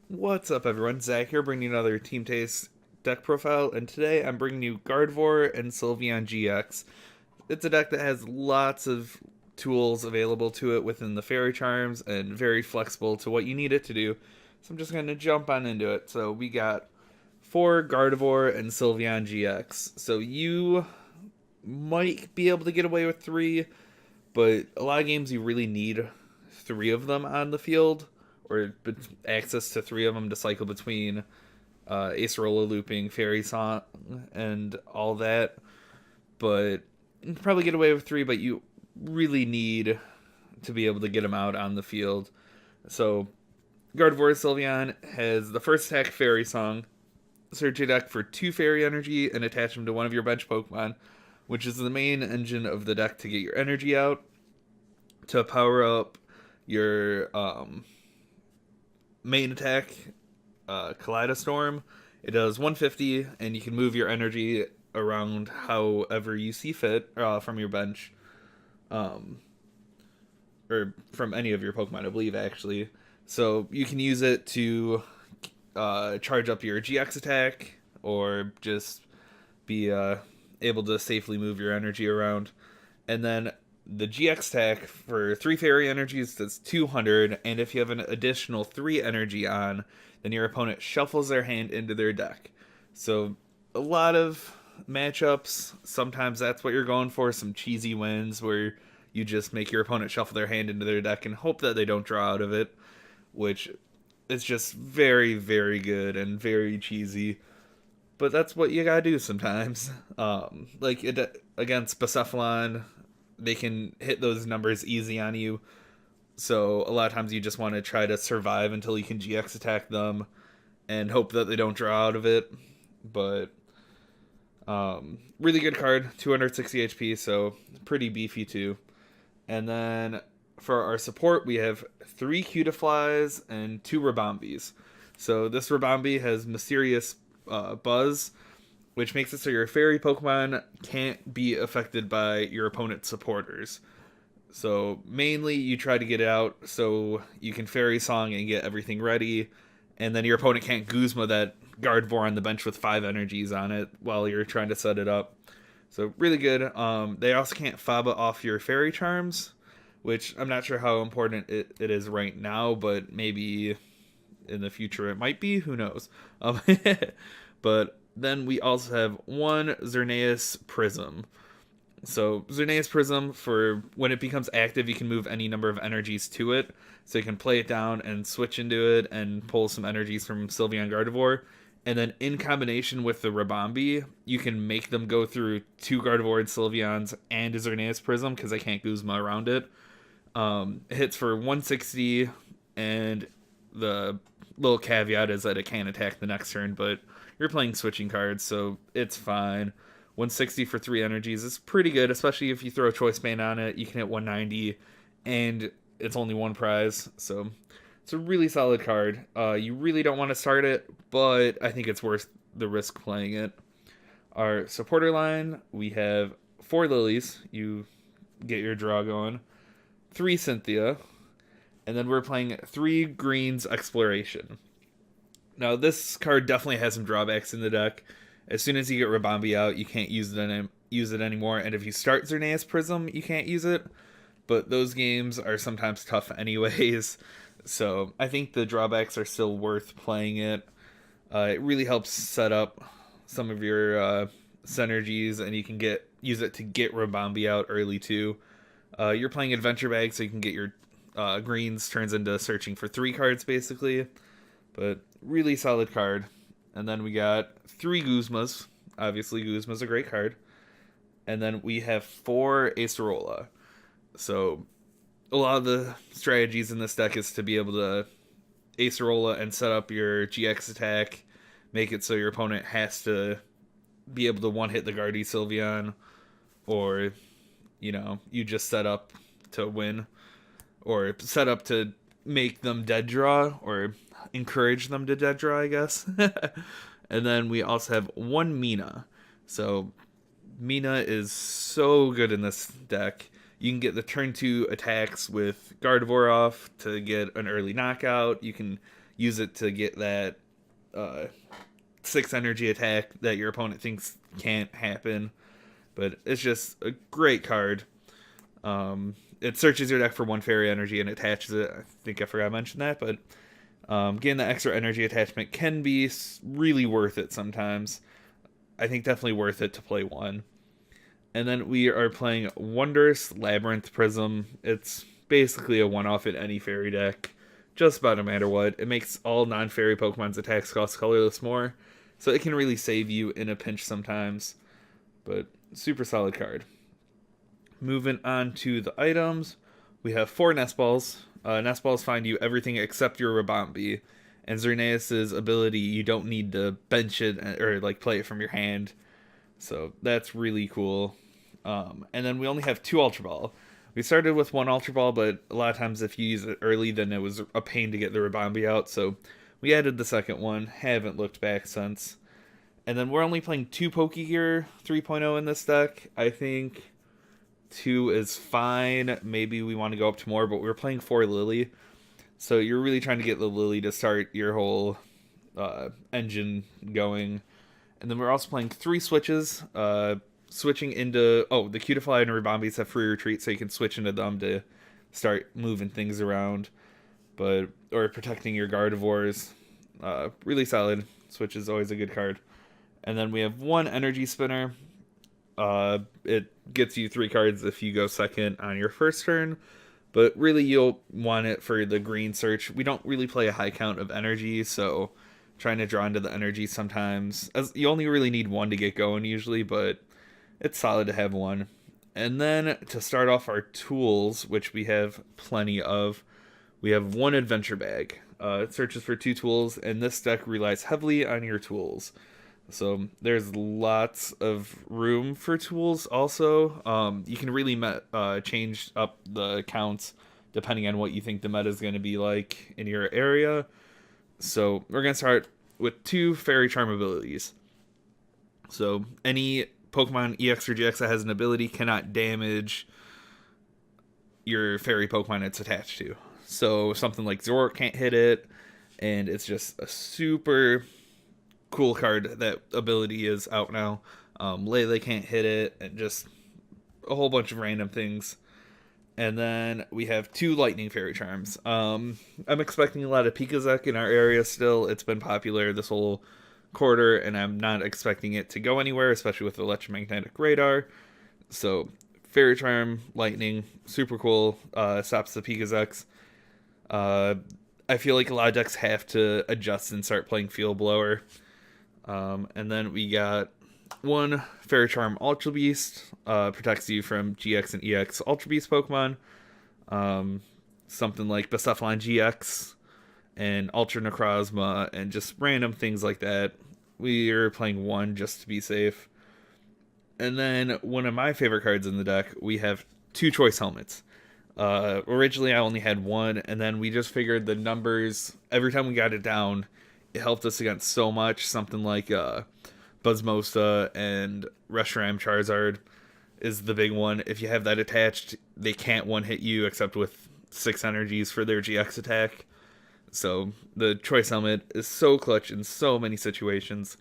What's up, everyone? Zach here, bringing you another Team Taste deck profile, and today I'm bringing you Gardevoir and Sylveon GX. It's a deck that has lots of tools available to it within the Fairy Charms and very flexible to what you need it to do. So I'm just going to jump on into it. So we got 4 Gardevoir and Sylveon GX. So you might be able to get away with 3, but a lot of games you really need 3 of them on the field, or access to 3 of them to cycle between Acerola looping, Fairy Song, and all that. But you can probably get away with 3, but you really need to be able to get them out on the field. So Gardevoir Sylveon has the first attack Fairy Song. Search your deck for 2 Fairy Energy and attach them to one of your bench Pokemon, which is the main engine of the deck to get your energy out. To power up your main attack, Kaleidostorm, it does 150, and you can move your energy around however you see fit from your bench, um, or from any of your Pokemon, I believe, actually. So you can use it to charge up your GX attack, or just be able to safely move your energy around. And then the GX attack for 3 fairy energies, that's 200, and if you have an additional 3 energy on, then your opponent shuffles their hand into their deck. So a lot of matchups, sometimes that's what you're going for, some cheesy wins where you just make your opponent shuffle their hand into their deck and hope that they don't draw out of it, which is just very, very good and very cheesy. But that's what you gotta do sometimes. Like against Bucephalon, they can hit those numbers easy on you. So a lot of times you just want to try to survive until you can GX attack them and hope that they don't draw out of it. But really good card, 260 HP, so pretty beefy too. And then for our support, we have 3 Cutieflies and 2 Rabambis. So this Rabambi has Mysterious Buzz, which makes it so your fairy Pokemon can't be affected by your opponent's supporters. So mainly you try to get it out so you can Fairy Song and get everything ready, and then your opponent can't Guzma that Gardevoir on the bench with 5 energies on it while you're trying to set it up. So really good. They also can't Faba off your Fairy Charms, which I'm not sure how important it is right now, but maybe in the future it might be. Who knows? But then we also have 1 Xerneas Prism. So Xerneas Prism, for when it becomes active, you can move any number of energies to it. So you can play it down and switch into it and pull some energies from Sylveon Gardevoir. And then in combination with the Rabambi, you can make them go through 2 Gardevoir and Sylveons and a Xerneas Prism because I can't Guzma around it. It hits for 160, and the little caveat is that it can't attack the next turn, but you're playing switching cards, so it's fine. 160 for 3 energies is pretty good, especially if you throw a Choice Band on it. You can hit 190, and it's only 1 prize, so it's a really solid card. You really don't want to start it, but I think it's worth the risk playing it. Our supporter line, we have 4 Lilies. You get your draw going. 3 Cynthia, and then we're playing 3 Greens Exploration. Now, this card definitely has some drawbacks in the deck. As soon as you get Rabambi out, you can't use it anymore, and if you start Xerneas Prism, you can't use it. But those games are sometimes tough anyways, so I think the drawbacks are still worth playing it. It really helps set up some of your synergies, and you can use it to get Rabambi out early too. You're playing Adventure Bag, so you can get your greens turns into searching for 3 cards basically. But really solid card. And then we got 3 Guzmas. Obviously, Guzma's a great card. And then we have 4 Acerola. So a lot of the strategies in this deck is to be able to Acerola and set up your GX attack, make it so your opponent has to be able to one-hit the Gardevoir Sylveon, or, you just set up to win, or set up to make them dead draw, or encourage them to dead draw, I guess. And then we also have 1 Mina. So Mina is so good in this deck. You can get the turn 2 attacks with Gardevoir off to get an early knockout. You can use it to get that 6 energy attack that your opponent thinks can't happen. But it's just a great card. It searches your deck for 1 fairy energy and attaches it. I think I forgot to mention that, but getting the extra energy attachment can be really worth it sometimes. I think definitely worth it to play 1. And then we are playing Wonderous, Labyrinth, Prism. It's basically a one-off in any fairy deck, just about no matter what. It makes all non-fairy Pokemon's attacks cost colorless more, so it can really save you in a pinch sometimes. But super solid card. Moving on to the items, we have 4 Nest Balls. Nest Balls find you everything except your Rabombi. And Xerneas' ability, you don't need to bench it or like play it from your hand. So that's really cool. And then we only have 2 Ultra Ball. We started with 1 Ultra Ball, but a lot of times if you use it early, then it was a pain to get the Rabombi out. So we added the second one. Haven't looked back since. And then we're only playing 2 Pokegear 3.0 in this deck. I think 2 is fine. Maybe we want to go up to more, but we're playing 4 Lily. So you're really trying to get the Lily to start your whole engine going. And then we're also playing 3 switches. Switching into... Oh, the Cutiefly and Rabombis have free retreat, so you can switch into them to start moving things around. Or protecting your Gardevoirs. Really solid. Switch is always a good card. And then we have 1 Energy Spinner. It gets you 3 cards if you go second on your first turn. But really, you'll want it for the green search. We don't really play a high count of energy, so trying to draw into the energy sometimes. You only really need 1 to get going usually, but it's solid to have 1. And then to start off our tools, which we have plenty of, we have 1 Adventure Bag. It searches for 2 tools, and this deck relies heavily on your tools. So there's lots of room for tools also. You can really change up the counts depending on what you think the meta is going to be like in your area. So we're going to start with 2 Fairy Charm abilities. So any Pokemon EX or GX that has an ability cannot damage your Fairy Pokemon it's attached to. So something like Zoroark can't hit it, and it's just a super cool card. That ability is out now. Lele can't hit it, and just a whole bunch of random things. And then we have 2 Lightning Fairy Charms. I'm expecting a lot of Pikazek in our area still. It's been popular this whole quarter, and I'm not expecting it to go anywhere, especially with Electromagnetic Radar. So Fairy Charm, Lightning, super cool. Stops the Pikazeks. I feel like a lot of decks have to adjust and start playing Field Blower. And then we got 1 Fairy Charm Ultra Beast. Protects you from GX and EX Ultra Beast Pokemon. Something like Bucephalon GX and Ultra Necrozma and just random things like that. We are playing 1 just to be safe. And then one of my favorite cards in the deck, we have 2 Choice Helmets. Originally I only had 1, and then we just figured the numbers, every time we got it down, it helped us against so much. Something like Buzzmosa and Reshiram Charizard is the big one. If you have that attached, they can't one-hit you except with 6 energies for their GX attack. So the Choice Helmet is so clutch in so many situations.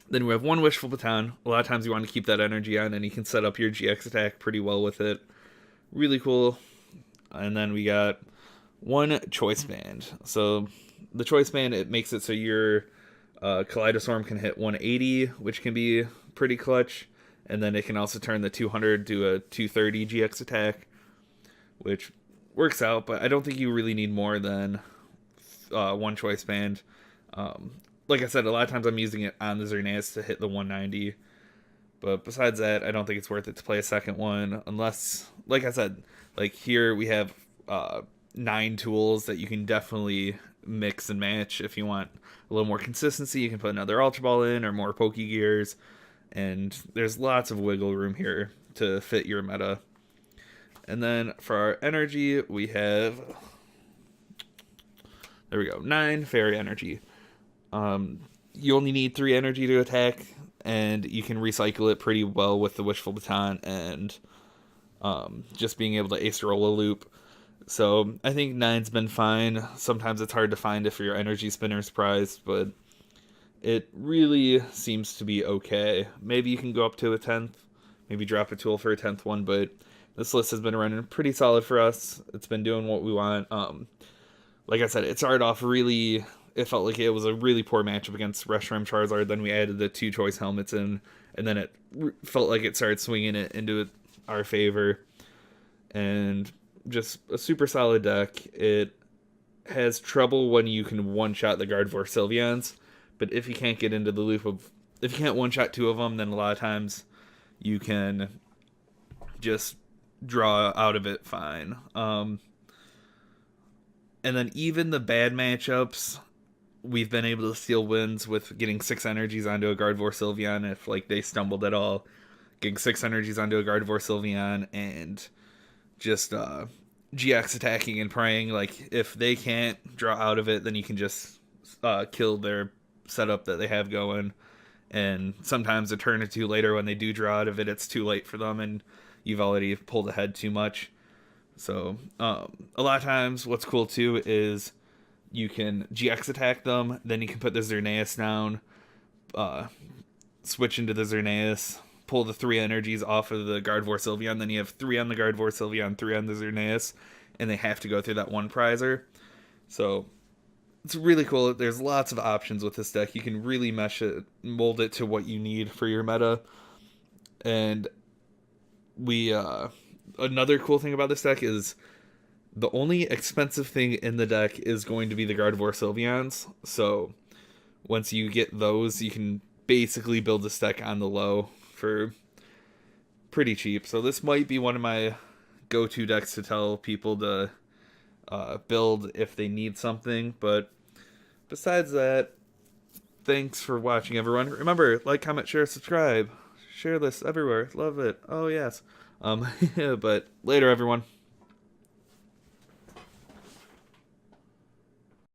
Then we have 1 Wishful Baton. A lot of times you want to keep that energy on, and you can set up your GX attack pretty well with it. Really cool. And then we got 1 Choice Band. So the Choice Band, it makes it so your Kaleidostorm can hit 180, which can be pretty clutch. And then it can also turn the 200 to a 230 GX attack, which works out, but I don't think you really need more than 1 Choice Band. Like I said, a lot of times I'm using it on the Xerneas to hit the 190. But besides that, I don't think it's worth it to play a second one. Unless, like I said, like here we have 9 tools that you can definitely mix and match. If you want a little more consistency, you can put another Ultra Ball in or more Pokegears. And there's lots of wiggle room here to fit your meta. And then for our energy, we have... There we go. 9 Fairy Energy. You only need 3 energy to attack, and you can recycle it pretty well with the Wishful Baton and just being able to ace roll a loop. So I think nine's been fine. Sometimes it's hard to find if your energy spinner's prized, but it really seems to be okay. Maybe you can go up to a 10th, maybe drop a tool for a 10th one, but this list has been running pretty solid for us. It's been doing what we want. Like I said, it started off really. It felt like it was a really poor matchup against Reshiram Charizard. Then we added the two choice helmets in, and then it felt like it started swinging it into our favor. And just a super solid deck. It has trouble when you can one shot the Gardevoir Sylveons, but if you can't get into the loop of, if you can't one shot two of them, then a lot of times you can just draw out of it fine. And then even the bad matchups, we've been able to steal wins with getting 6 energies onto a Gardevoir Sylveon if like they stumbled at all. Getting 6 energies onto a Gardevoir Sylveon and just GX attacking and praying. Like if they can't draw out of it, then you can just kill their setup that they have going. And sometimes a turn or two later when they do draw out of it, it's too late for them and you've already pulled ahead too much. So a lot of times what's cool too is you can GX attack them, then you can put the Xerneas down, switch into the Xerneas, pull the 3 energies off of the Gardevoir Sylveon, then you have 3 on the Gardevoir Sylveon, 3 on the Xerneas, and they have to go through that one prizer. So it's really cool. There's lots of options with this deck. You can really mesh it, mold it to what you need for your meta. And we another cool thing about this deck is the only expensive thing in the deck is going to be the Gardevoir Sylveons. So once you get those, you can basically build this deck on the low for pretty cheap. So this might be one of my go-to decks to tell people to build if they need something. But besides that, thanks for watching, everyone. Remember, like, comment, share, subscribe. Share this everywhere. Love it. Oh, yes. But later, everyone.